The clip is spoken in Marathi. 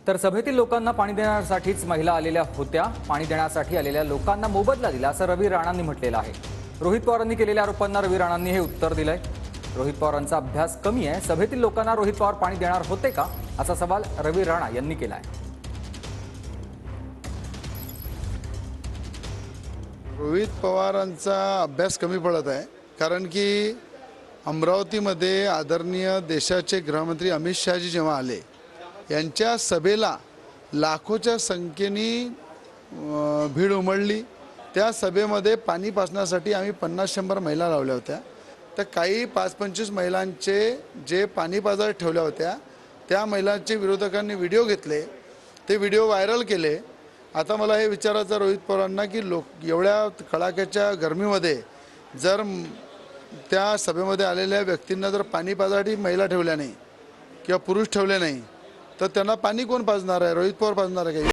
तर सभेतील लोकांना पाणी देण्यासाठीच महिला आलेल्या होत्या। पाणी देण्यासाठी आलेल्या लोकांना मोबदला दिला असं रवी राणांनी म्हटलेलं आहे। रोहित पवारांनी केलेल्या आरोपांना रवी राणांनी हे उत्तर दिलंय। रोहित पवारांचा अभ्यास कमी आहे, सभेतील लोकांना रोहित पवार पाणी देणार होते का असा सवाल रवी राणा यांनी केलाय। रोहित पवारांचा अभ्यास कमी पडत आहे, कारण की अमरावतीमध्ये आदरणीय देशाचे गृहमंत्री अमित शहाजी जेव्हा आले, यांच्या सभेला लाखोच्या संख्येने भीड उमडली। त्या सभेमध्ये पाणी पाजण्यासाठी आम्ही 50-100 महिला लावल्या होत्या। तर काही 5-25 महिलांचे जे पाणी पाजायला ठेवल्या होत्या, त्या महिलांचे विरोधकांनी व्हिडिओ घेतले, ते व्हिडिओ व्हायरल केले। आता मला हे विचारायचं रोहित पवारांना की एवढ्या कडाक्याच्या गरमीमध्ये जर त्या सभेमध्ये आलेल्या व्यक्तींना जर पाणी पाजासाठी महिला ठेवल्या नाही किंवा पुरुष ठेवले नाही, तर त्यांना पाणी कोण पाजणार आहे? रोहित पवार पाजणार आहे का?